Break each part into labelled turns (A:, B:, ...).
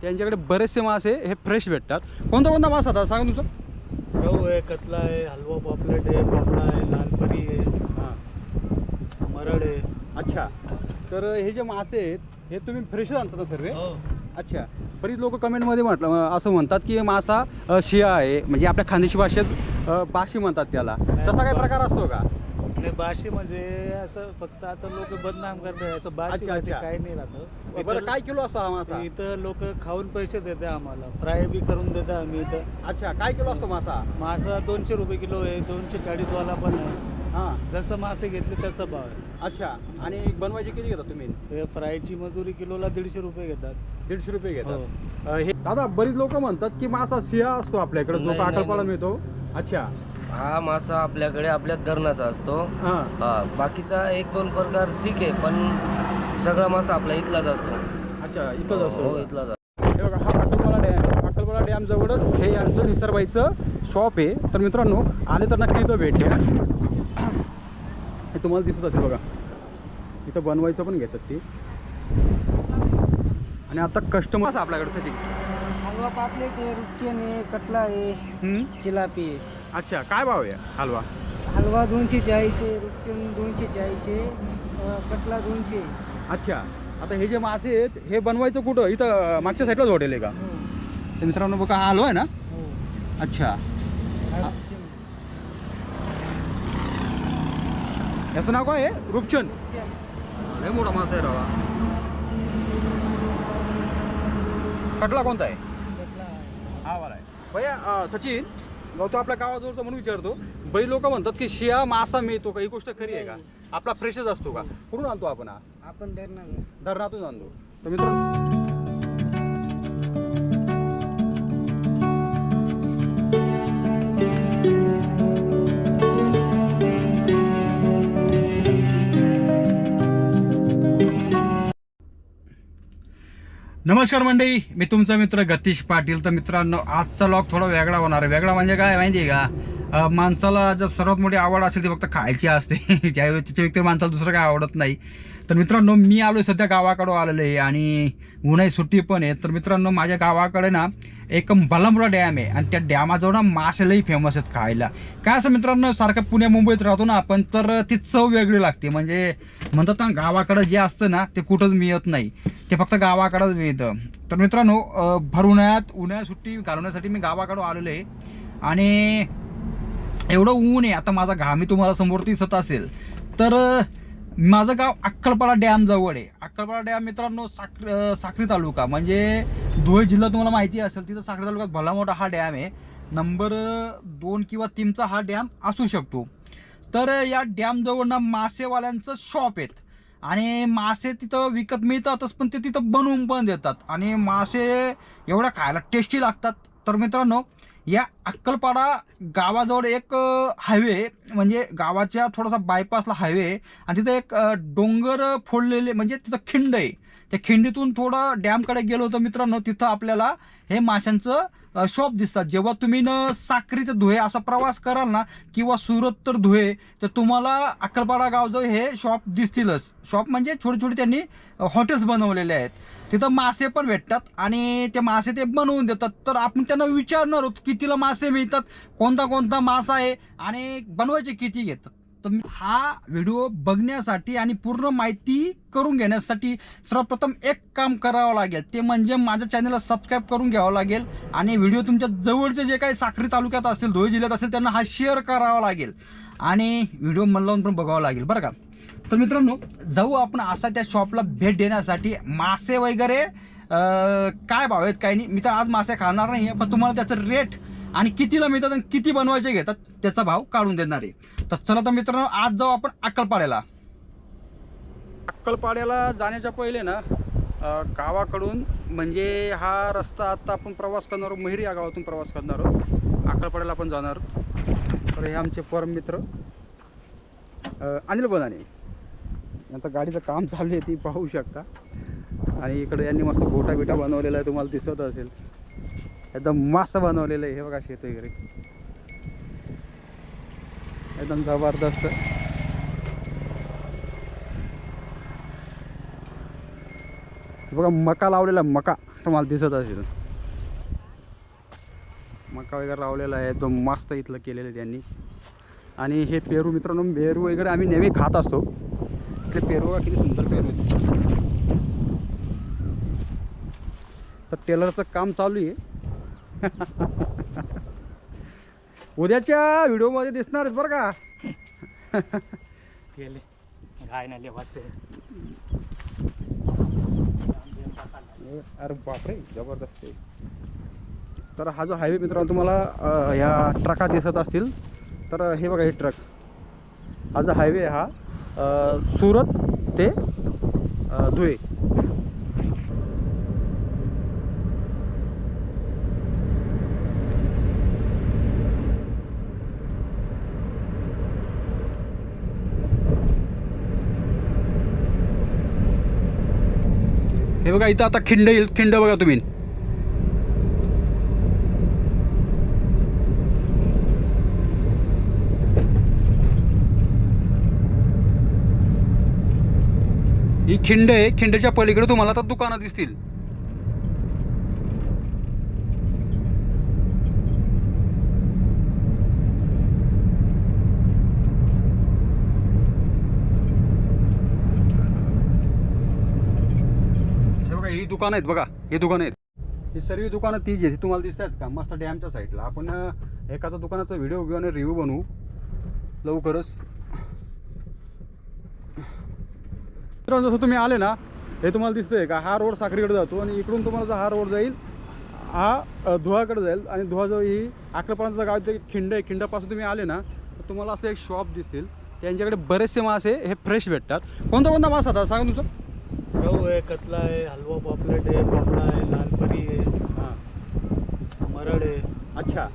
A: त्यांच्याकडे बरेचसे मासे हे फ्रेश भेटतात. कोणता कोणता मासा आता सांगा तुमचं?
B: रहू आहे, कतला आहे, हलवा पॉपलेट आहे, पापडा आहे, लालपरी आहे,
A: हां,
B: मरड आहे.
A: अच्छा. तर हे जे मासे आहेत हे तुम्ही फ्रेशच आणता ना सर्व?
B: हो.
A: अच्छा. बरीच लोक कमेंटमध्ये असं म्हणतात की मासा शिया आहे, म्हणजे आपल्या खानदेशी भाषेत बाशी म्हणतात त्याला. तसा काही प्रकार असतो का?
B: नाही, बाशी म्हणजे असं फक्त आता लोक बदनाम करतात, असं बाशी
A: अच्छा,
B: म्हणजे
A: अच्छा.
B: काही नाही राहतं.
A: बरं, काय किलो असतो हा मासा?
B: इथं लोक खाऊन पैसे देते आम्हाला, फ्राय बी करून देते आम्ही इथं.
A: अच्छा, काय किलो असतो मासा?
B: मासा 200 रुपये किलो आहे, 240 वाला पण आहे.
A: हां,
B: जसं मासे घेतले तसं भाव आहे.
A: अच्छा. आणि बनवायची किती घेता तुम्ही?
B: हे फ्रायची मजुरी किलोला 150 रुपये घेतात.
A: 150 रुपये
B: हो.
A: घेतात. हे दादा, बरीच लोक म्हणतात की मासा शिया असतो आपल्याकडे, जो
C: नाही,
A: काकलपाला
C: नाही.
A: मिळतो. अच्छा.
C: हा मासा आपल्याकडे आपल्या धरणाचा असतो.
A: हां,
C: हा बाकीचा एक दोन प्रकार ठीक आहे, पण सगळा मासा आपला इथलाच असतो.
A: अच्छा. इथंच
C: हो
A: असतो.
C: इथलाच.
A: हे बघा, हा अक्कलपाडा डॅम आहे. अक्कलपाडा डॅम जवळच हे यांचं निसरबाईचं शॉप आहे. तर मित्रांनो, आले तर नक्की इथं भेट द्या. हे तुम्हाला दिसत असेल बघा, इथं बनवायचं पण घेतात ते. आणि आता कस्टमर्स आपल्याकडसाठी.
D: हलवा पापलेट आहे, रुपचन आहे, कटला आहे, चिलापी आहे.
A: अच्छा, काय भाव आहे हलवा?
D: हलवा 240 आहे, रुपचन 240 आहे, कटला 200 आहे.
A: अच्छा. आता हे जे मासे आहेत हे बनवायचं कुठं? इथं मागच्या साईडलाच हॉटेल आहे का?
D: हो,
A: तर मित्रांनो बघा, हा हलवा आहे ना?
D: हो.
A: अच्छा.
D: हा रुपचन.
A: याचं नाव काय आहे? रूपचंद.
D: रुपचन.
A: लय मोठा मासा आहे रावा. कटला कोणता आहे?
D: कटला आहे.
A: हा वाला आहे. भैया, सचिन तो आपल्या गावाजवळचा म्हणून विचारतो. बरी लोक म्हणतात की शिया मासा मिळतो का? ही गोष्ट खरी आहे का? आपला फ्रेशच असतो का? कुठून आणतो आपण हा?
D: आपण धरणार.
A: धरणातून आणतो. तर मित्रांनो, नमस्कार मंडळी, मी तुमचा मित्र गतीश पाटील. तर मित्रांनो, आजचा लॉग थोडा वेगळा होणार आहे. वेगळा म्हणजे काय माहिती आहे का? माणसाला जर सर्वात मोठी आवड असेल ती फक्त खायची असते. ज्यावेळी तिच्या व्यक्ती माणसाला दुसरं काय आवडत नाही. तर मित्रांनो, मी आलो सध्या गावाकडं आलेलो आहे आणि उन्हाळी सुट्टी पण आहे. तर मित्रांनो, माझ्या गावाकडे ना एक बलंबरा डॅम आहे आणि त्या डॅमाजवळ ना मासे लई फेमस आहेत खायला. काय असं मित्रांनो, सारखं पुण्या मुंबईत राहतो ना आपण, तर ती चव वेगळी लागते. म्हणजे म्हणतात ना, गावाकडं जे असतं ना ते कुठंच मिळत नाही, ते फक्त गावाकडंच मिळतं. तर मित्रांनो, भर उन्हाळ्यात सुट्टी घालवण्यासाठी मी गावाकडं आलेलो आहे आणि एवढं ऊन आहे. आता माझा घाम तुम्हाला समोर दिसत असेल. तर माझं गाव अक्कलपाडा डॅम जवळ आहे. अक्कलपाडा डॅम मित्रांनो साक्री तालुका, म्हणजे धुळे जिल्हा तुम्हाला माहिती असेल. तिथं साक्री तालुक्यात भला मोठा हा डॅम आहे. नंबर 2 किंवा 3चा हा डॅम असू शकतो. तर या डॅम जवळ ना मासेवाल्यांचं शॉप आहेत आणि मासे तिथं विकत मिळतातच, पण ते तिथं बनवून पण देतात आणि मासे एवढ्या खायला टेस्टी लागतात. तर मित्रांनो, या अक्कलपाडा गावाजवळ एक हायवे, म्हणजे गावाच्या थोडासा बायपासला हायवे, आणि तिथं एक डोंगर फोडलेले, म्हणजे तिथं खिंड आहे. त्या खिंडीतून थोडं डॅमकडे गेलो होतं मित्रांनो, तिथं आपल्याला हे माशांचं शॉप दिसतात. जेव्हा तुम्ही साक्री ते धुळे असा प्रवास कराल ना, किंवा सुरत तर धुळे, तर तुम्हाला अक्कलपाडा गावजवळ हे शॉप दिसतीलच. शॉप म्हणजे छोटे छोटे त्यांनी हॉटेल्स बनवलेले आहेत. तिथं मासे पण भेटतात आणि ते मासे ते बनवून देतात. तर आपण त्यांना विचारणार आहोत कितीला मासे मिळतात, कोणता कोणता मासा आहे आणि बनवायचे किती घेतात. तर हा व्हिडिओ बघण्यासाठी आणि पूर्ण माहिती करून घेण्यासाठी सर्वप्रथम एक काम करावं लागेल, ते म्हणजे माझ्या चॅनलला सबस्क्राईब करून घ्यावं लागेल आणि व्हिडिओ तुमच्या जवळचे जे काही साक्री तालुक्यात असतील, धुळे जिल्ह्यात असेल, त्यांना हा शेअर करावा लागेल आणि व्हिडिओ मन लावून पण बघावं लागेल, बरं का? तर मित्रांनो, जाऊ आपण असा त्या शॉपला भेट देण्यासाठी. मासे वगैरे काय भाव आहेत काय नाही, मी तर आज मासे खाणार नाही, पण तुम्हाला त्याचं रेट आणि कितीला मिळतात आणि किती बनवायचे घेतात त्याचा भाव काढून देणार आहे. तर चला तर मित्रांनो, आज जाऊ आपण अक्कलपाड्याला. अक्कलपाड्याला जाण्याच्या पहिले ना गावाकडून, म्हणजे हा रस्ता आता आपण प्रवास करणार आहोत, महिरी या गावातून प्रवास करणार आहोत, अक्कलपाड्याला आपण जाणार आहोत. तर हे आमचे परम मित्र अनिल बनाने यांचं गाडीचं काम चालू आहे, ती पाहू शकता. आणि इकडे यांनी मस्त गोटा बिटा बनवलेला आहे, तुम्हाला दिसत असेल, एकदम मस्त बनवलेलं आहे. हे बघा, शेत वगैरे एकदम जबरदस्त. बघा मका लावलेला, मका तुम्हाला दिसत असेल. मका वगैरे लावलेला आहे तो मस्त इथलं केलेलं आहे त्यांनी. आणि हे पेरू मित्रांनो, पेरू वगैरे आम्ही नेहमी खात असतो. इथले पेरू किती सुंदर पेरू आहेत. तर टेलरचं काम चालू आहे. उद्याच्या व्हिडिओमध्ये दिसणार आहेत बरं का.
B: गेले काय नाही वाटते.
A: अरे बापरे जबरदस्त आहे. तर हा जो हायवे मित्रांनो तुम्हाला ह्या ट्रका दिसत असतील. तर हे बघा हे ट्रक, हा जो हायवे हा सुरत ते धुळे. हे बघा इथं आता खिंड येईल. खिंड बघा तुम्ही. ही खिंड आहे. खिंडच्या पलीकडे तुम्हाला आता दुकानं दिसतील. हे बघा ही दुकानं आहेत. बघा हे दुकानं आहेत. ही सर्व दुकानं तीच आहेत. तुम्हाला दिसत आहेत का मस्त डॅमच्या साईडला. आपण एकाचा दुकानाचा व्हिडिओ घेऊ आणि रिव्ह्यू बनवू लवकरच. जसं तुम्ही आले ना, हे तुम्हाला दिसतंय का हा रोड साखरीकडे जातो आणि इकडून तुम्हाला हा रोड जाईल हा धुळाकडे जाईल. आणि धुळाजवळ ही आकलपाडाचं गाव जे खिंड आहे. खिंडापासून तुम्ही आले ना तर तुम्हाला असं एक शॉप दिसतील. त्यांच्याकडे बरेचसे मासे हे फ्रेश भेटतात. कोणता कोणता मासा आता सांगा तुमचं.
B: गहू आहे, कतला आहे, हलवा पॉपलेट आहे, पापडा आहे, लालपरी आहे,
A: हां
B: मरड आहे.
A: अच्छा.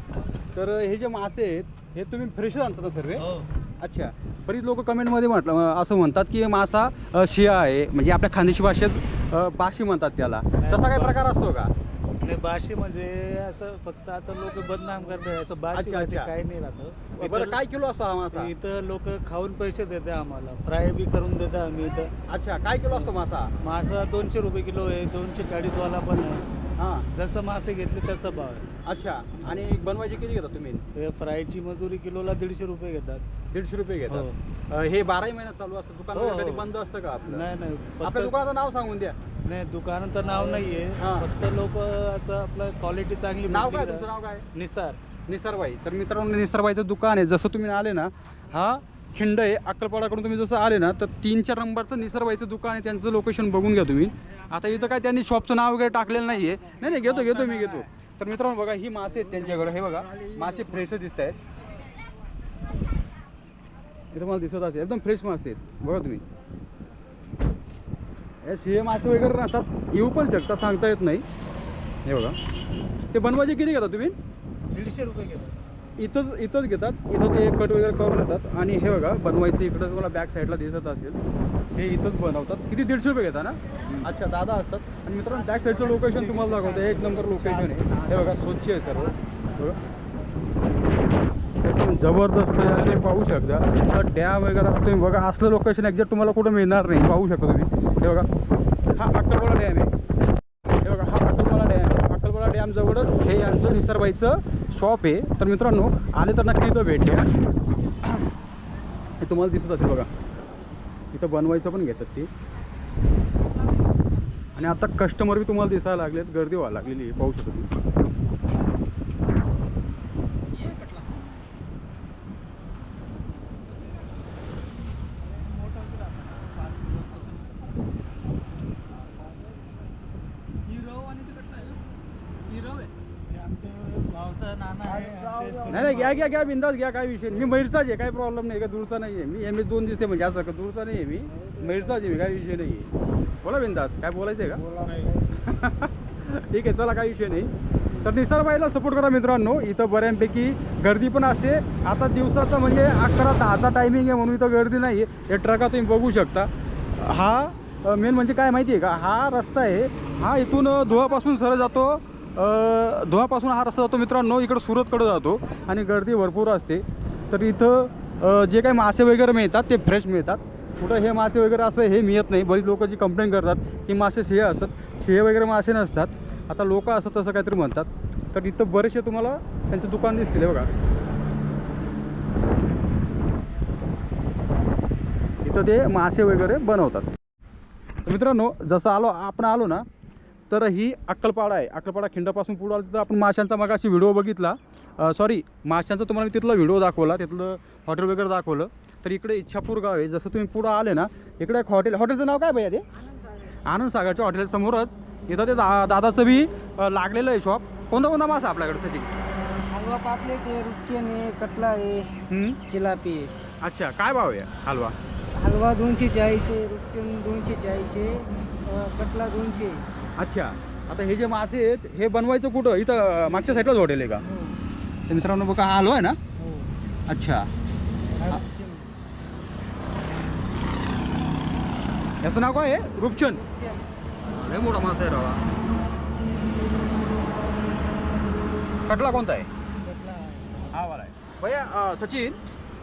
A: तर हे जे मासे आहेत हे तुम्ही फ्रेशच आणता ना सर्व.
B: हो.
A: अच्छा. बरीच लोक कमेंटमध्ये असं म्हणतात की मासा शिया आहे, म्हणजे आपल्या खानदेशी भाषेत बाशी म्हणतात त्याला. तसा काय प्रकार असतो का?
B: नाही, बाशी म्हणजे असं फक्त आता लोक बदनाम करतात. असं बाशी
A: अच्छा,
B: म्हणजे
A: अच्छा.
B: काही नाही राहतं.
A: बरं काय किलो असतो हा मासा?
B: इथं लोक खाऊन पैसे देते आम्हाला, फ्राय बी करून देते आम्ही इथं.
A: अच्छा. काय किलो असतो मासा?
B: मासा 200 रुपये किलो आहे, 240 वाला पण आहे.
A: हां.
B: जसं मासे घेतले तसं भाव आहे.
A: अच्छा. आणि बनवायची किती घेता तुम्ही?
B: हे फ्रायची मजुरी किलोला 150 रुपये घेतात.
A: 150 रुपये घेतात. हे 12 महिन्यात चालू असतं दुकान?
B: हो, हो.
A: कधी बंद असतं का आपलं?
B: नाही नाही,
A: आपल्या
B: फक्त
A: दुकानाचं नाव सांगून द्या.
B: नाही, दुकानाचं नाव नाहीये.
A: हां.
B: फक्त लोक असं आपलं क्वालिटी चांगली
A: नाव काय
B: भेटली
A: तुमचं?
B: का?
A: नाव काय?
B: निसार.
A: निसरबाई. तर मित्रांनो निसरबाईचं दुकान आहे. जसं तुम्ही आले ना हा खिंड आहे. अक्कलपाडाकडून तुम्ही जसं आले ना तर 3-4 नंबरचं निसरबाईचं दुकान आहे. त्यांचं लोकेशन बघून घ्या तुम्ही. आता इथं काय त्यांनी शॉपचं नाव वगैरे टाकलेलं नाही आहे. नाही घेतो मी घेतो. तर मित्रांनो बघा ही मासे आहेत त्यांच्याकडे. हे बघा मासे फ्रेश दिसत आहेत. इथं मला दिसत असेल एकदम फ्रेश मासे आहेत. बघा तुम्ही. हे शिळे मासे वगैरे नसतात, येऊ पण शकतात, सांगता येत नाही. हे बघा ते बनवायचे किती घेता तुम्ही?
B: 150 रुपये घेतात.
A: इथंच घेतात. इथं ते कट वगैरे करून येतात. आणि हे बघा बनवायचं इकडं तुम्हाला बॅक साईडला दिसत असेल हे इथंच बनवतात. किती 150 रुपये घेता ना? अच्छा. दादा असतात. आणि मित्रांनो बॅक साईडचं लोकेशन तुम्हाला दाखवतं. एक नंबर लोकेशन आहे. हे बघा स्वच्छ आहे सर्व. बघा एकदम जबरदस्त आहे. ते पाहू शकता. डॅम वगैरे तुम्ही बघा असलं लोकेशन एक्झॅक्ट तुम्हाला कुठं मिळणार नाही. पाहू शकता तुम्ही. हे बघा हा अक्कलकोला डॅम आहे. हे बघा हा अक्कलकोला डॅम आहे. अक्कलकोला डॅम जवळच हे यांचं निसरबाईचं शॉप आहे. तर मित्रांनो आले तर नक्की इथं भेट द्या. हे तुम्हाला दिसत असेल बघा. इथं बनवायचं पण घेतात ते. आणि आता कस्टमर बी तुम्हाला दिसायला लागलेत. गर्दी व्हायला लागलेली आहे. पाहू शकतो तुम्ही. नाही घ्या बिंदास घ्या. काय विषय नाही. मी मैरचाच आहे. काही प्रॉब्लेम नाही. का दूरचा नाही आहे मी. MS 2 दिसते म्हणजे असं दूरचा नाही आहे मी. मैरचाच आहे मी. काही विषय नाही आहे. बोला बिंदास. काय बोलायचं आहे का? ठीक आहे चला काही विषय नाही. तर निसरबाईला सपोर्ट करा मित्रांनो. इथं बऱ्यापैकी गर्दी पण असते. आता दिवसाचा म्हणजे 11-10चा टायमिंग आहे म्हणून इथं गर्दी नाही आहे. हे ट्रका तुम्ही बघू शकता. हा मेन म्हणजे काय माहिती आहे का, हा रस्ता आहे हा इथून धुळापासून सरळ जातो. धुळापासून हा रस्ता जातो मित्रांनो इकडं सुरतकडे जातो. आणि गर्दी भरपूर असते. तर इथं जे काही मासे वगैरे मिळतात ते फ्रेश मिळतात. कुठं हे मासे वगैरे असं हे मिळत नाही. बरीच लोक जी कंप्लेंट करतात की मासे शिळे असतात. शिळे वगैरे मासे नसतात. आता लोक असं तसं काहीतरी म्हणतात. तर इथं बरेचसे तुम्हाला त्यांचं दुकान दिसतील बघा. इथं ते मासे वगैरे बनवतात. तर मित्रांनो जसं आपण आलो ना तर ही अक्कलपाडा आहे. अक्कलपाडा खिंडापासून पुढं आलं तर आपण माशांचा मगाशी व्हिडिओ बघितला. माशांचा तुम्हाला मी तिथला व्हिडिओ दाखवला, तिथलं हॉटेल वगैरे दाखवलं. तर इकडे इच्छापूर गाव आहे. जसं तुम्ही पुढं आले ना इकडे एक हॉटेलचं नाव काय भैया ते? आनंद सागरच्या हॉटेलसमोरच इथं ते दादाचं बी लागलेलं आहे शॉप. कोणता मासा आपल्याकडे सचिन?
D: हलवा पापलेट आहे, रुपचन आहे, कटला आहे, चिलापी आहे.
A: अच्छा, काय भाव आहे हलवा?
D: हलवा 240 आहे, रुपचन 240 आहे, कटला 200 आहे.
A: अच्छा, आता हे जे मासे आहेत हे बनवायचं कुठं? इथं मागच्या साईडलाच हॉटेल आहे का? तर मित्रांनो बघा हा हलवा आहे ना.
D: हो.
A: अच्छा,
D: हा रुपचन.
A: याचं नाव काय आहे? रूपचंद.
D: रुपचन.
A: लय मोठा मासा आहे रावा. कटला कोणता आहे?
D: कटला आहे.
A: हा वाला आहे भैया. सचिन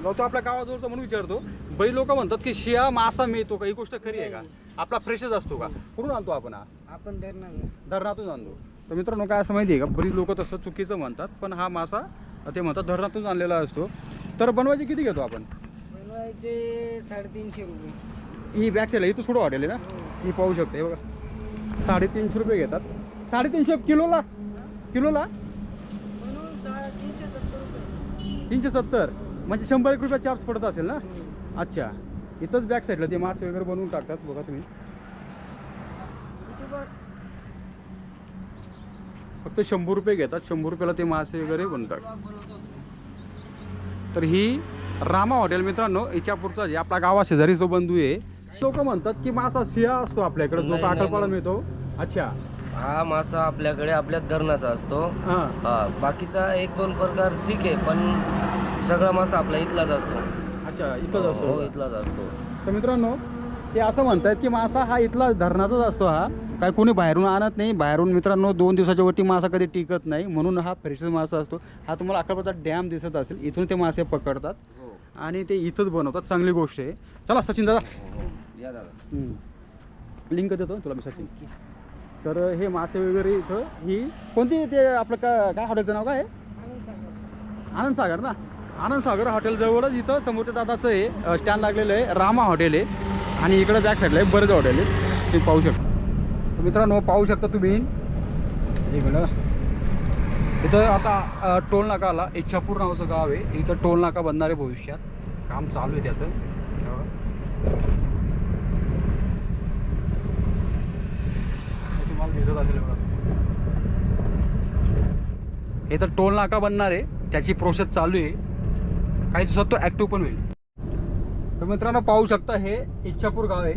A: तो आपल्या गावाजवळचा म्हणून विचारतो. बरी लोक म्हणतात की शिया मासा मिळतो का? ही गोष्ट खरी आहे का? आपला फ्रेशच असतो का? कुठून आणतो आपण हा?
D: आपण धरणार
A: धरणातून आणतो. तर मित्रांनो काय असं माहिती आहे का, बरीच लोक तसं चुकीचं म्हणतात, पण हा मासा ते म्हणतात धरणातून आणलेला असतो. तर बनवायचे किती घेतो आपण?
D: बनवायचे 350 रुपये.
A: ही बॅक साईडला इथं थोडं हॉटेल आहे ना, ही पाहू शकते हे बघा. 350 रुपये घेतात. 350 किलोला? किलोला
D: म्हणून 370 रुपये.
A: 370 म्हणजे 100 रुपये चार्ज पडत असेल ना. अच्छा, इथंच बॅक साईडला ते मासे वगैरे बनवून टाकतात बघा तुम्ही. फक्त 100 रुपये घेतात. 100 रुपयाला ते मासे वगैरे बनतात. तर ही रामा हॉटेल मित्रांनो इच्छापूरचा जे आपल्या गावा शेजारी जो बंधू आहे. लोक म्हणतात की मासा सिया असतो आपल्याकडे जो
C: नाही,
A: अक्कलपाडा
C: नाही.
A: मिळतो. अच्छा,
C: हा मासा आपल्याकडे आपल्या धरणाचा असतो.
A: हां.
C: हा बाकीचा 1-2 प्रकार ठीक आहे, पण सगळा मासा आपला इथलाच असतो.
A: अच्छा, इथंच
C: हो
A: असतो.
C: इथलाच असतो.
A: तर मित्रांनो ते असं म्हणतात की मासा हा इथला धरणाचाच असतो. हा काय कोणी बाहेरून आणत नाही. बाहेरून मित्रांनो 2 दिवसाच्या वरती मासा कधी टिकत नाही, म्हणून हा फ्रेशच मासा असतो. हा तुम्हाला अक्कलपाडा डॅम दिसत असेल, इथून ते मासे पकडतात आणि ते इथंच बनवतात. चांगली गोष्ट आहे. चला सचिन दादा,
C: या दादा.
A: लिंक देतो तुला मी सचिन. तर हे मासे वगैरे इथं ही कोणती ते आपलं काय हॉटेलचं नाव काय आहे? आनंद सागर ना. आनंद सागर हॉटेल जवळच इथं समोरच्या दादाचं आहे स्टँड लागलेलं आहे. रामा हॉटेल आहे आणि इकडं बॅक साईडला आहे बरेच हॉटेल आहेत, तुम्ही पाहू शकता. तर मित्रांनो पाहू शकता तुम्ही हे बघा इथं आता टोल नाका आला. इच्छापूर नावाचं गाव आहे. इथं टोल नाका बनणार आहे भविष्यात. काम चालू आहे त्याचं. तुम्हाला दिसत असेल बघा. इथं टोल नाका बनणार आहे, त्याची प्रोसेस चालू आहे. काही दिवसात तो ॲक्टिव्ह पण होईल. तर मित्रांनो पाहू शकता हे इच्छापूर गाव आहे.